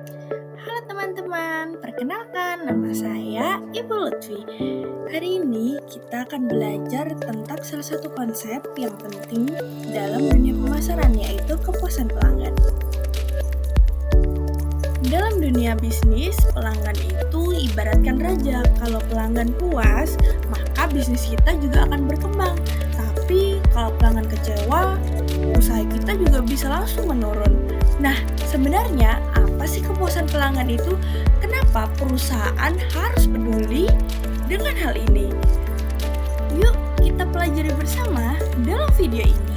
Halo teman-teman, perkenalkan nama saya Ibu Lutfi. Hari ini kita akan belajar tentang salah satu konsep yang penting dalam dunia pemasaran, yaitu kepuasan pelanggan. Dalam dunia bisnis, pelanggan itu ibaratkan raja. Kalau pelanggan puas, maka bisnis kita juga akan berkembang. Tapi kalau pelanggan kecewa, usaha kita juga bisa langsung menurun. Nah, sebenarnya apa sih kepuasan pelanggan itu? Kenapa perusahaan harus peduli dengan hal ini? Yuk, kita pelajari bersama dalam video ini.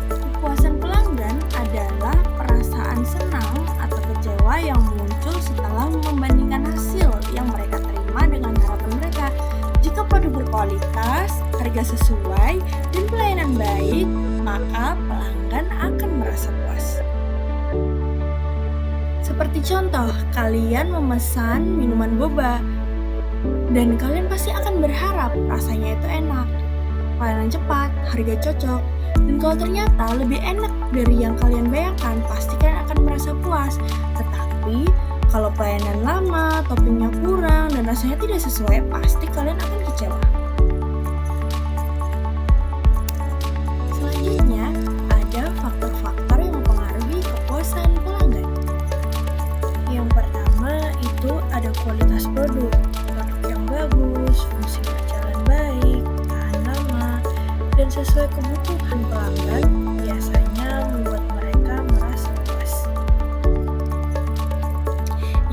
Kepuasan pelanggan adalah perasaan senang atau kecewa yang muncul setelah membandingkan hasil yang mereka terima dengan harapan mereka. Jika produk berkualitas, harga sesuai, dan pelayanan baik, maka pelanggan akan merasa puas. Seperti contoh, kalian memesan minuman boba, dan kalian pasti akan berharap rasanya itu enak, pelayanan cepat, harga cocok, dan kalau ternyata lebih enak dari yang kalian bayangkan, pasti kalian akan merasa puas. Tetapi, kalau pelayanan lama, toppingnya kurang, dan rasanya tidak sesuai, pasti kalian akan kecewa. Selanjutnya, ada faktor-faktor yang mempengaruhi kepuasan pelanggan. Yang pertama itu ada kualitas produk yang bagus, fungsi berjalan baik, tahan lama, dan sesuai kebutuhan pelanggan biasanya membuat mereka merasa puas.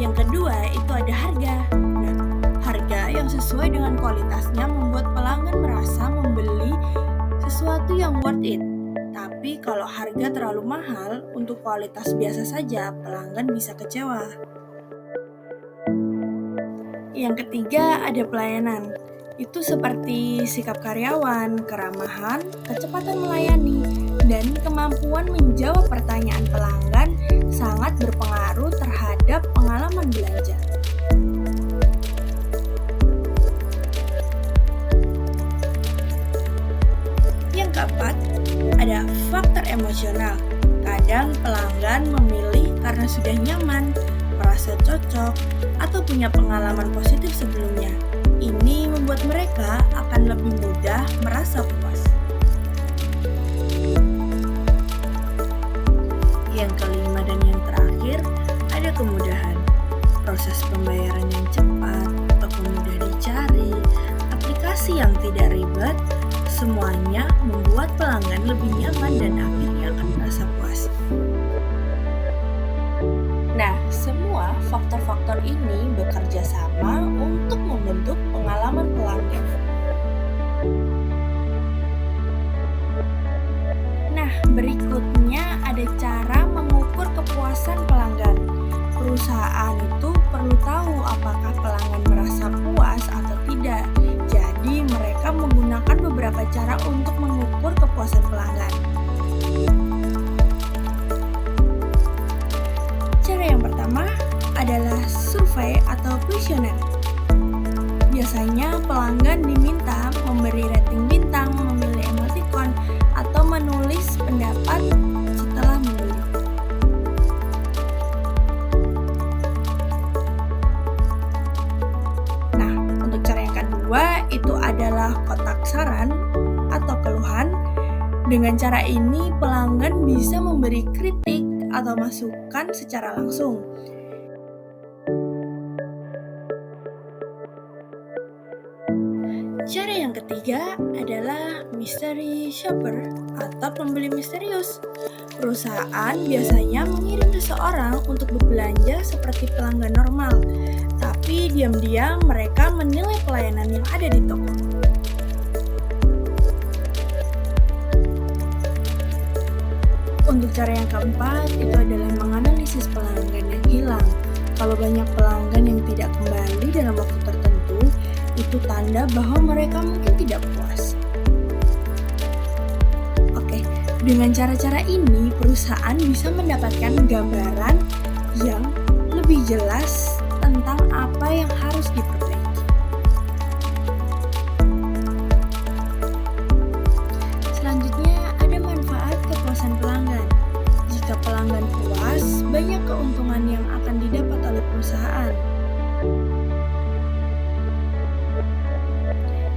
Yang kedua itu ada harga. Nah, harga yang sesuai dengan kualitasnya membuat pelanggan merasa membeli sesuatu yang worth it. Tapi kalau harga terlalu mahal untuk kualitas biasa saja, pelanggan bisa kecewa. Yang ketiga ada pelayanan. Itu seperti sikap karyawan, keramahan, kecepatan melayani, dan kemampuan menjawab pertanyaan pelanggan sangat berpengaruh terhadap pengalaman belanja. Yang keempat, ada faktor emosional. Kadang pelanggan memilih karena sudah nyaman, merasa cocok, atau punya pengalaman positif sebelumnya. Ini membuat mereka akan lebih mudah merasa puas. Yang kelima dan yang terakhir, ada kemudahan. Proses pembayaran yang cepat, toko mudah dicari, aplikasi yang tidak ribet, semuanya membuat pelanggan lebih nyaman dan akhirnya akan merasa puas. Nah, semua faktor-faktor ini bekerja sama untuk membentuk pengalaman pelanggan. Nah, berikutnya ada cara mengukur kepuasan pelanggan. Perusahaan itu perlu tahu apakah pelanggan merasa puas atau tidak. Jadi, mereka menggunakan beberapa cara untuk mengukur kepuasan pelanggan. Cara yang pertama adalah survei atau kuesioner. Biasanya pelanggan diminta memberi rating bintang, memilih emoticon, atau menulis pendapat setelah membeli. Nah, untuk cara yang kedua itu adalah kotak saran atau keluhan. Dengan cara ini pelanggan bisa memberi kritik atau masukan secara langsung. Cara yang ketiga adalah mystery shopper atau pembeli misterius. Perusahaan biasanya mengirim seseorang untuk berbelanja seperti pelanggan normal, tapi diam-diam mereka menilai pelayanan yang ada di toko. Untuk cara yang keempat itu adalah menganalisis pelanggan yang hilang. Kalau banyak pelanggan yang tidak kembali dalam waktu tertentu, itu tanda bahwa mereka mungkin tidak puas. Oke, dengan cara-cara ini perusahaan bisa mendapatkan gambaran yang lebih jelas tentang apa yang harus diperbaiki. Selanjutnya ada manfaat kepuasan pelanggan. Jika pelanggan puas, banyak keuntungan yang akan didapat oleh perusahaan.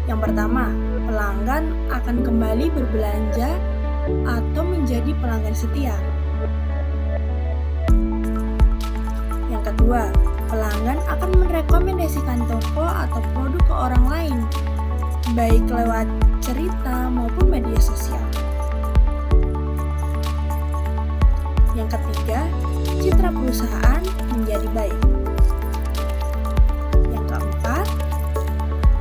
Yang pertama, pelanggan akan kembali berbelanja atau menjadi pelanggan setia. Yang kedua, pelanggan akan merekomendasikan toko atau produk ke orang lain, baik lewat cerita maupun media sosial. Yang ketiga, citra perusahaan menjadi baik. Yang keempat,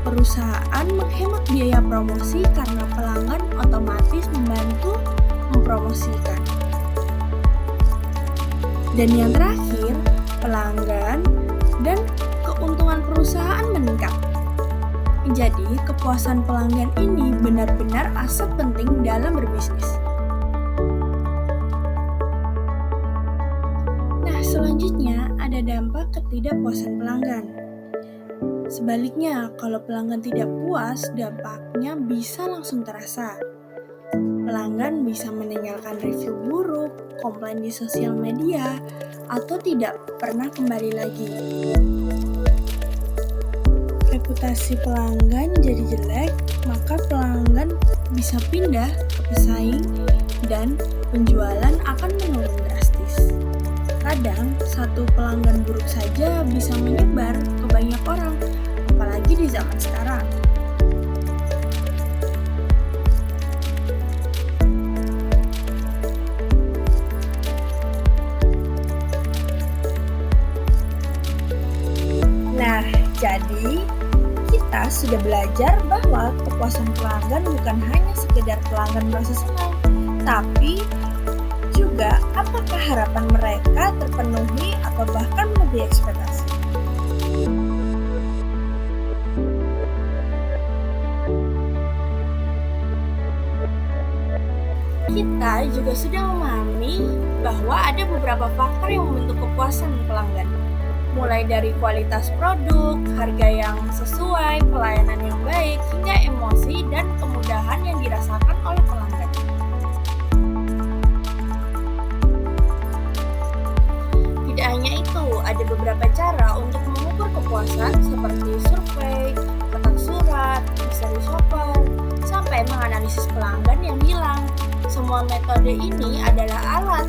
perusahaan menghemat biaya promosi karena pelanggan otomatis membantu mempromosikan. Dan yang terakhir, pelanggan dan keuntungan perusahaan meningkat. Jadi, kepuasan pelanggan ini benar-benar aset penting dalam berbisnis. Nah, selanjutnya ada dampak ketidakpuasan pelanggan. Sebaliknya, kalau pelanggan tidak puas, dampaknya bisa langsung terasa. Pelanggan bisa meninggalkan review buruk, komplain di sosial media, atau tidak pernah kembali lagi. Reputasi pelanggan jadi jelek, maka pelanggan bisa pindah ke pesaing dan penjualan akan menurun drastis. Kadang, satu pelanggan buruk saja bisa menyebar ke banyak orang, apalagi di zaman sekarang. Nah, jadi kita sudah belajar bahwa kepuasan pelanggan bukan hanya sekedar pelanggan merasa senang, tapi juga apakah harapan mereka terpenuhi atau bahkan melebihi ekspektasi. Kita juga sudah memahami bahwa ada beberapa faktor yang membentuk kepuasan pelanggan. Mulai dari kualitas produk, harga yang sesuai, pelayanan yang baik, hingga emosi dan kemudahan yang dirasakan oleh pelanggan. Tidak hanya itu, ada beberapa cara untuk mengukur kepuasan seperti survei, kotak surat, mystery shopper, sampai menganalisis pelanggan yang hilang. Semua metode ini adalah alat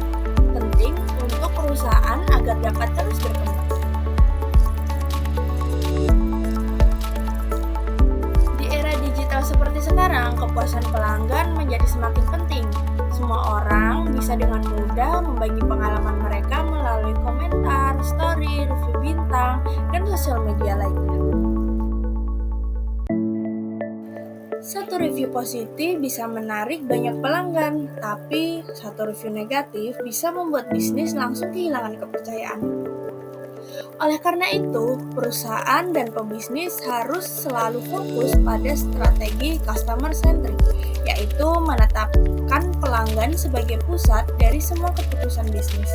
penting untuk perusahaan agar dapat terus berkembang. Seperti sekarang, kepuasan pelanggan menjadi semakin penting. Semua orang bisa dengan mudah membagi pengalaman mereka melalui komentar, story, review bintang, dan sosial media lainnya. Satu review positif bisa menarik banyak pelanggan, tapi satu review negatif bisa membuat bisnis langsung kehilangan kepercayaan. Oleh karena itu, perusahaan dan pebisnis harus selalu fokus pada strategi customer centric, yaitu menetapkan pelanggan sebagai pusat dari semua keputusan bisnis.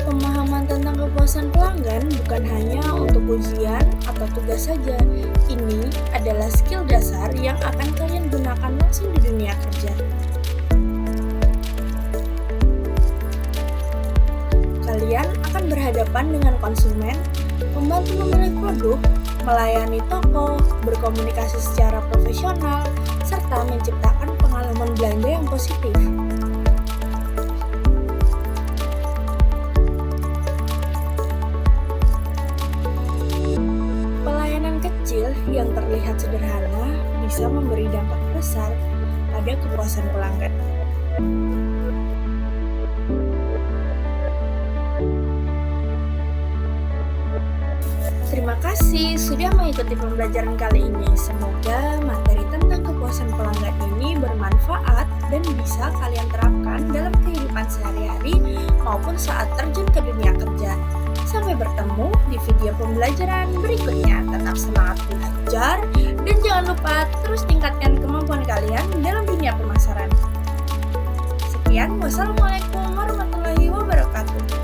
Pemahaman tentang kepuasan pelanggan bukan hanya untuk ujian atau tugas saja. Ini adalah skill dasar yang akan kalian gunakan langsung di dunia kerja. Kalian akan berhadapan dengan konsumen, membantu memilih produk, melayani toko, berkomunikasi secara profesional, serta menciptakan pengalaman belanja yang positif. Pelayanan kecil yang terlihat sederhana bisa memberi dampak besar pada kepuasan pelanggan. Terima kasih sudah mengikuti pembelajaran kali ini. Semoga materi tentang kepuasan pelanggan ini bermanfaat dan bisa kalian terapkan dalam kehidupan sehari-hari maupun saat terjun ke dunia kerja. Sampai bertemu di video pembelajaran berikutnya. Tetap semangat belajar dan jangan lupa terus tingkatkan kemampuan kalian dalam dunia pemasaran. Sekian, wassalamualaikum warahmatullahi wabarakatuh.